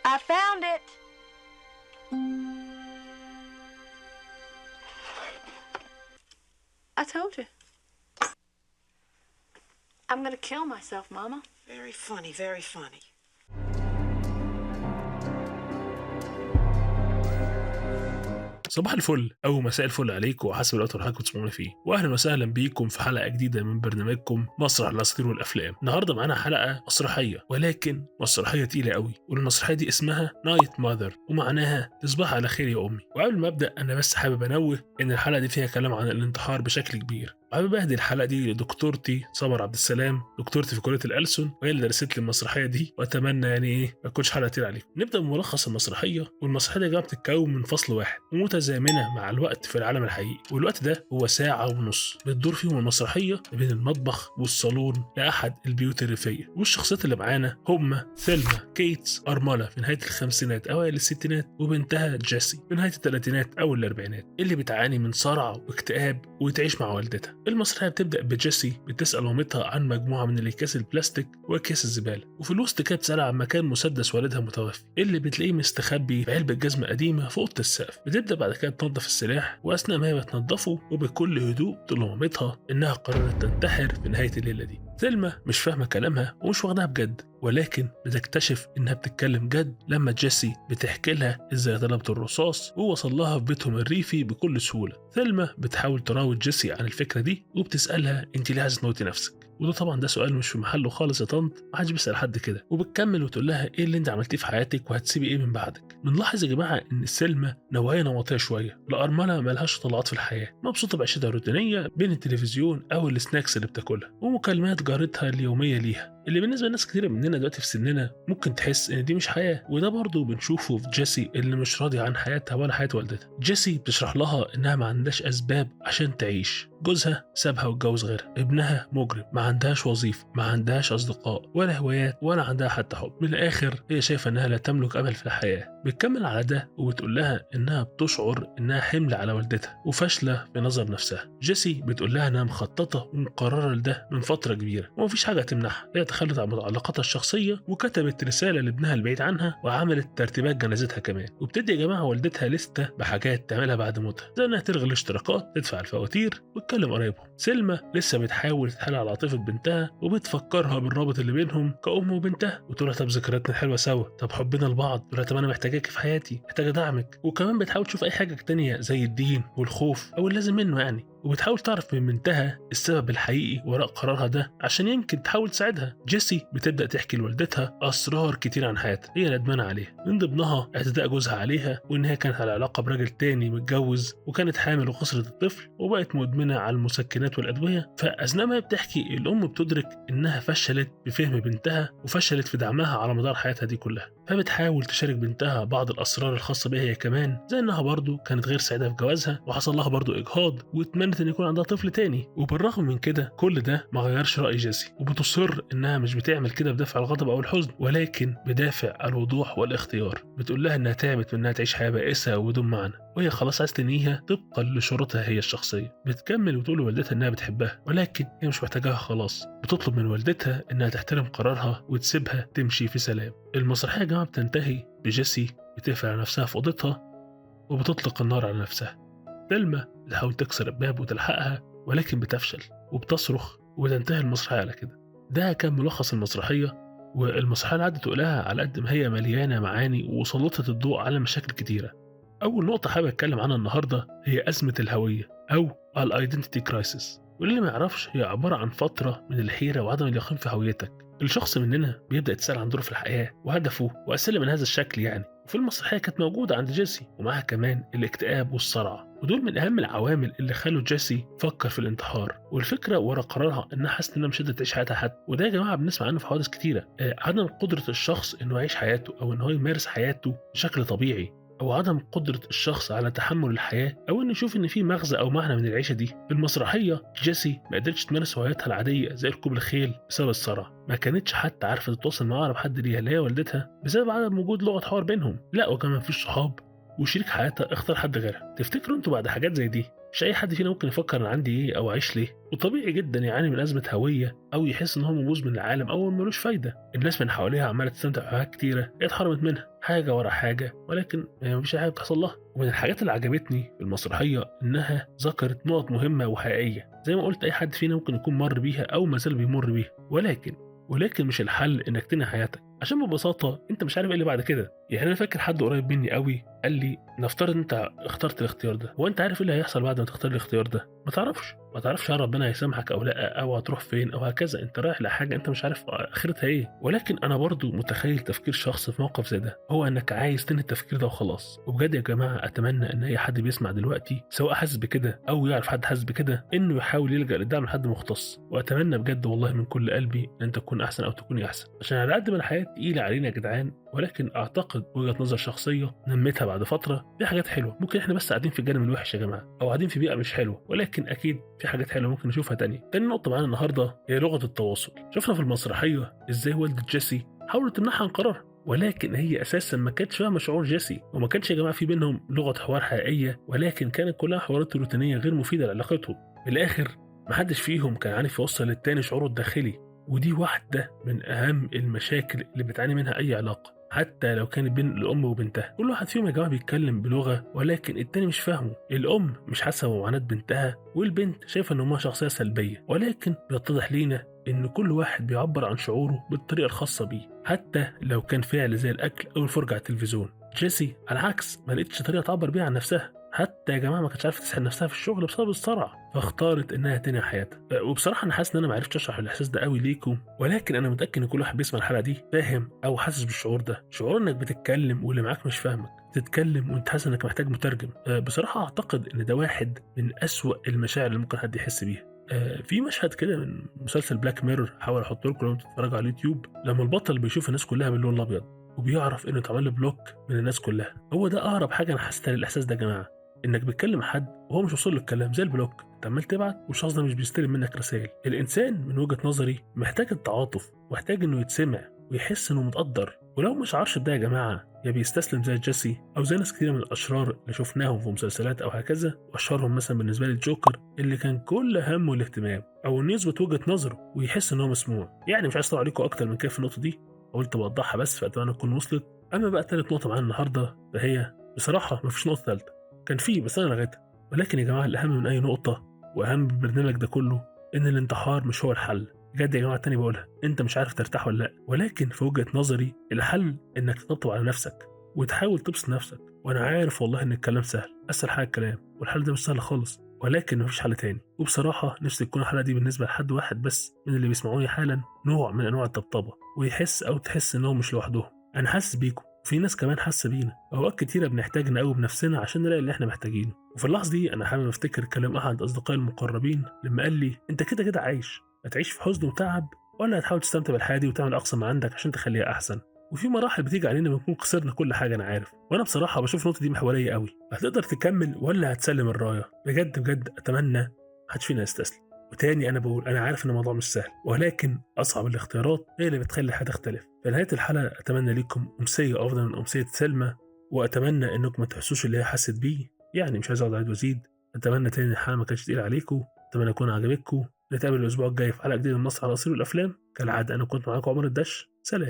I found it. I told you. I'm gonna kill myself, Mama. Very funny, very funny. صباح الفل أو مساء الفل عليكم وحسب الوقت اللي حضراتكم بتسمعونا فيه، وأهلا وسهلا بيكم في حلقة جديدة من برنامجكم مسرح الأساطير والأفلام. النهارده معانا حلقة مسرحية، ولكن مسرحية تقيلة قوي، والمسرحية دي اسمها نايت ماذر، ومعناها تصبح على خير يا أمي. وقبل ما أبدأ أنا بس حابب أنوه إن الحلقة دي فيها كلام عن الانتحار بشكل كبير، وحابب أهدي الحلقة دي لدكتورتي سمر عبد السلام، دكتورتي في كلية الألسن، وهي اللي درست لي المسرحية دي، وأتمنى ما تكونش حلقة تقيلة عليكم. نبدأ بملخص المسرحية، والمسرحية دي يا جماعة بتتكون من فصل واحد ومتزامنة مع الوقت في العالم الحقيقي، والوقت ده هو ساعة ونص بتدور فيهم المسرحية بين المطبخ والصالون لأحد البيوت الريفية. والشخصيات اللي معانا هم ثيلما كيتس، أرملة في نهاية الخمسينات أوائل الستينات، وبنتها جيسي في نهاية الثلاثينات أو الأربعينات، اللي بتعاني من صرع واكتئاب وتعيش مع والدتها. المسرحية بتبدأ بجيسي بتسأل مامتها عن مجموعة من الأكياس البلاستيك وأكياس الزبالة، وفي الوسط كانت بتسألها عن مكان مسدس والدها متوفي اللي بتلاقيه مستخبي في علبة جزمة قديمة في أوضة السقف. بتبدأ بعد كده تنظف السلاح، وأثناء ما هي بتنظفه وبكل هدوء تقول لمامتها إنها قررت تنتحر في نهاية الليلة دي. ثيلما مش فاهمة كلامها ومش واخداها بجد، ولكن بتكتشف إنها بتتكلم جد لما جيسي بتحكي لها إزاي طلبت الرصاص ووصل لها في بيتهم الريفي بكل سهولة. ثيلما بتحاول تراود جيسي عن الفكرة دي وبتسألها أنت ليه عايزة تموتي نفسك؟ وده طبعا ده سؤال مش في محله خالص يا طنط، محدش بيسأل حد كده. وبتكمل وتقول لها ايه اللي انت عملتيه في حياتك وهتسيبي ايه من بعدك. بنلاحظ يا جماعه ان سلمى نوعيه نمطيه شويه، الارمله ملهاش طلعات في الحياه، مبسوطه بعيشتها الروتينيه بين التلفزيون او السناكس اللي بتاكلها ومكالمات جارتها اليوميه ليها، اللي بالنسبه لناس كتير مننا دلوقتي في سننا ممكن تحس ان دي مش حياه. وده برضه بنشوفه في جيسي اللي مش راضيه عن حياتها ولا حياه والدتها. جيسي بتشرح لها انها ما عندهاش اسباب عشان تعيش، جوزها سابها واتجوز غيرها، ابنها مجرم، ما عندهاش وظيفه، ما عندهاش اصدقاء ولا هوايات ولا عندها حتى حب. من الاخر هي شايفه انها لا تملك امل في الحياه. بتكمل على ده وبتقول لها انها بتشعر انها حمل على والدتها وفاشله في نظر نفسها. جيسي بتقول لها انها مخططه ومقرره لده من فتره كبيره ومفيش حاجه تمنعها. هي تخلت عن متعلقاتها الشخصيه وكتبت رساله لابنها البعيد عنها وعملت ترتيبات جنازتها كمان. وبتدي يا جماعه والدتها لسته بحاجات تعملها بعد موتها، زي انها تلغي الاشتراكات، تدفع الفواتير وتكلم قرايبهم. سلمى لسه بتحاول تتحايل على عاطفه بنتها وبتفكرها بالرابط اللي بينهم كأم وبنتها، وتقول لها طب ذكرياتنا الحلوه سوا، طب حبنا لبعض، تقول لها طب انا محتاجاك في حياتي، محتاجه دعمك. وكمان بتحاول تشوف اي حاجه تانية زي الدين والخوف او اللازم منه وبتحاول تعرف من بنتها السبب الحقيقي وراء قرارها ده عشان يمكن تحاول تساعدها. جيسي بتبدأ تحكي لوالدتها أسرار كتير عن حياتها هي ندمانة عليها، من ضمنها اعتداء جوزها عليها، وإن هي كانت على علاقة براجل تاني متجوز وكانت حامل وخسرت الطفل وبقت مدمنة على المسكنات والأدوية. فأثناء ما بتحكي الأم بتدرك إنها فشلت بفهم بنتها وفشلت في دعمها على مدار حياتها دي كلها، فبتحاول تشارك بنتها بعض الأسرار الخاصة بها هي كمان، زي إنها برضو كانت غير سعيدة في جوازها وحصل لها برضو إجهاض واتمنت إن يكون عندها طفل تاني. وبالرغم من كده كل ده ما غيرش رأي جيسي، وبتصر إنها مش بتعمل كده بدافع الغضب أو الحزن، ولكن بدافع الوضوح والاختيار. بتقول لها إنها تعبت من إنها تعيش حياة بائسة وبدون معنى، وهي خلاص عايزة تنهيها طبقا لشروطها هي الشخصية. بتكمل وتقول لوالدتها إنها بتحبها، ولكن هي مش محتاجاها خلاص. بتطلب من والدتها إنها تحترم قرارها وتسيبها تمشي في سلام. المسرحية يا جماعة بتنتهي بجيسي بتقفل على نفسها في أوضتها وبتطلق النار على نفسها. ثيلما بتحاول تكسر الباب وتلحقها ولكن بتفشل وبتصرخ، وبتنتهي المسرحية على كده. ده كان ملخص المسرحية، والمسرحية اللي عدت تقولها على قد ما هي مليانة معاني وسلطت الضوء على مشاكل كتيرة. أول نقطة حابب أتكلم عنها النهاردة هي أزمة الهوية أو الايدنتيتي كرايسيس، واللي ما يعرفش هي عبارة عن فترة من الحيرة وعدم اليقين في هويتك. الشخص مننا بيبدأ يتسأل عن دوره في الحياة وهدفه وأسئلة من هذا الشكل وفي المسرحية كانت موجودة عند جيسي، ومعها كمان الاكتئاب والصرع، ودول من أهم العوامل اللي خلوا جيسي فكر في الانتحار. والفكرة ورا قرارها إنها حاسة إنها مش قادرة تعيش حياتها حتى، وده يا جماعة بنسمع عنه في حوادث كتيرة. عدم قدرة الشخص إنه يعيش حياته أو إنه يمارس حياته بشكل طبيعي، أو عدم قدرة الشخص على تحمل الحياة، أو إنه يشوف إن في مغزى أو معنى من العيشة دي. في المسرحية جيسي ما قدرتش تمارس هواياتها العادية زي ركوب الخيل بسبب الصرع، ما كانتش حتى عارفة تتواصل مع أقرب حد ليها اللي هي والدتها بسبب عدم وجود لغة حوار بينهم، لا وكمان مفيش صحاب وشريك حياتها اختار حد غيرها. تفتكروا انتوا بعد حاجات زي دي مش اي حد فينا ممكن يفكر انا عندي ايه او اعيش ليه؟ وطبيعي جدا يعاني من ازمه هويه او يحس ان هو منبوذ من العالم او ملوش فايده. الناس من حواليها عماله تستمتع بحاجات كتيره هي اتحرمت منها حاجه ورا حاجه، ولكن مفيش حاجه بتحصل لها. ومن الحاجات اللي عجبتني في المسرحيه انها ذكرت نقط مهمه وحقيقيه، زي ما قلت اي حد فينا ممكن يكون مر بيها او ما زال بيمر بيها، ولكن مش الحل انك تنهي حياتك، عشان ببساطه انت مش عارف ايه اللي بعد كده. يعني انا فاكر حد قريب مني قوي قال لي نفترض انت اخترت الاختيار ده، هو انت عارف ايه اللي هيحصل بعد ما تختار الاختيار ده؟ ما تعرفش هل ربنا هيسامحك او لا، او هتروح فين او هكذا. انت رايح لحاجه انت مش عارف اخرتها ايه. ولكن انا برضو متخيل تفكير شخص في موقف زي ده، هو انك عايز تنهي التفكير ده وخلاص. وبجد يا جماعه اتمنى ان اي حد بيسمع دلوقتي سواء حاسس بكده او يعرف حد حاسس بكده انه يحاول يلجا لدعم حد مختص. واتمنى بجد والله من كل قلبي ان انت تكون احسن او تكوني احسن، عشان على قد ما الحياه تقيله علينا يا جدعان، ولكن اعتقد وجهه نظر شخصيه نميتها بعد فتره في حاجات حلوه. ممكن احنا بس قاعدين في الجانب الوحش يا جماعه، او قاعدين في بيئه مش حلوه، ولكن اكيد في حاجات حلوه ممكن نشوفها تاني نقطه معانا النهارده هي لغه التواصل. شفنا في المسرحيه ازاي والده جيسي حاولت تمنعها عن قرارها، ولكن هي اساسا ما كانتش فاهمه شعور جيسي، وما كانش يا جماعه في بينهم لغه حوار حقيقيه، ولكن كانت كلها حوارات روتينيه غير مفيده لعلاقتهم. في الاخر محدش فيهم كان عارف يوصل للتاني شعوره الداخلي، ودي واحده من اهم المشاكل اللي بتعاني منها اي علاقه، حتى لو كانت بين الام وبنتها. كل واحد فيهم يا جماعه بيتكلم بلغه ولكن التاني مش فاهمه. الام مش حاسه بمعاناه بنتها، والبنت شايفه ان امها شخصيه سلبيه، ولكن بيتضح لينا ان كل واحد بيعبر عن شعوره بالطريقه الخاصه بيه، حتى لو كان فعل زي الاكل او الفرجه على التلفزيون. جيسي على العكس ما لقيتش طريقه تعبر بيها عن نفسها، حتى يا جماعه ما كانتش عارفه تسحل نفسها في الشغل بسبب الصرع، فاختارت انها تنهي حياتها. وبصراحه انا حاسس ان انا ما عرفتش اشرح الاحساس ده قوي ليكم، ولكن انا متاكد ان كل واحد بيسمع الحلقه دي فاهم او حاسس بالشعور ده، شعور انك بتتكلم واللي معاك مش فاهمك، تتكلم وانت حاسس انك محتاج مترجم. بصراحه اعتقد ان ده واحد من اسوأ المشاعر اللي ممكن حد يحس بيها. في مشهد كده من مسلسل بلاك ميرور، حاول احط لكم لو بتتفرجوا على اليوتيوب، لما البطل بيشوف الناس كلها باللون الابيض وبيعرف انه اتعمل له بلوك من الناس كلها. هو ده اقرب حاجه انا حسيتها للاحساس ده يا جماعه، انك بتكلم حد وهو مش وصل له الكلام زي البلوك، انت عمال تبعت والشخص ده مش بيستلم منك رسائل. الانسان من وجهه نظري محتاج التعاطف، محتاج انه يتسمع ويحس انه متقدر. ولو مش عارش بده يا جماعه يا بيستسلم زي جيسي او زي ناس كتير من الاشرار اللي شفناهم في مسلسلات او هكذا، واشهرهم مثلا بالنسبه لي الجوكر اللي كان كل همه الاهتمام او انه يثبت وجهه نظره ويحس ان هو مسموع. يعني مش عايز اطول عليكم اكتر من كده في النقطه دي، قلت بوضحها بس فاتمنى تكون وصلت. اما بقى تالت نقطه معانا النهارده فهي بصراحه مفيش نقطه ثالثه، كان فيه بس انا لغيتها. ولكن يا جماعه الاهم من اي نقطه واهم بالبرنامج ده كله ان الانتحار مش هو الحل. بجد يا جماعه تاني بقولها، انت مش عارف ترتاح ولا لا، ولكن في وجهه نظري الحل انك تطبطب على نفسك وتحاول تبسط نفسك. وانا عارف والله ان الكلام سهل، اسهل حاجه الكلام، والحل ده مش سهل خالص، ولكن مفيش حل تاني. وبصراحه نفسي تكون الحلقه دي بالنسبه لحد واحد بس من اللي بيسمعوني حالا نوع من انواع الطبطبه، ويحس او تحس انهم مش لوحدهم. انا حاسس بيكم، في ناس كمان حاسه بينا. اوقات كتيره بنحتاج نقوم نفسنا عشان نلاقي اللي احنا محتاجينه. وفي اللحظه دي انا حابب افتكر كلام احد اصدقائي المقربين لما قال لي انت كده كده عايش، هتعيش في حزن وتعب ولا هتحاول تستمتع بالحياه دي وتعمل اقصى ما عندك عشان تخليها احسن. وفي مراحل بتيجي علينا بنكون خسرنا كل حاجه انا عارف، وانا بصراحه بشوف النقطه دي محوريه قوي. هتقدر تكمل ولا هتسلم الرايه؟ بجد اتمنى محدش فينا يستسلم. وتاني انا بقول انا عارف ان الموضوع مش سهل، ولكن اصعب الاختيارات هي اللي بتخلي الحياه تختلف. في نهايه الحلقه اتمنى لكم امسيه افضل من امسيه سلمى، واتمنى انكم ما تحسوش اللي هي حست بيه. يعني مش عايز اقعد اعيد وازيد. اتمنى تاني الحلقه ما كانتش تقيله عليكم، اتمنى تكون عجبتكم. نتقابل الاسبوع الجاي في حلقه جديده من مصر على الاصيل والافلام. كالعاده انا كنت معاكم عمر الدش، سلام.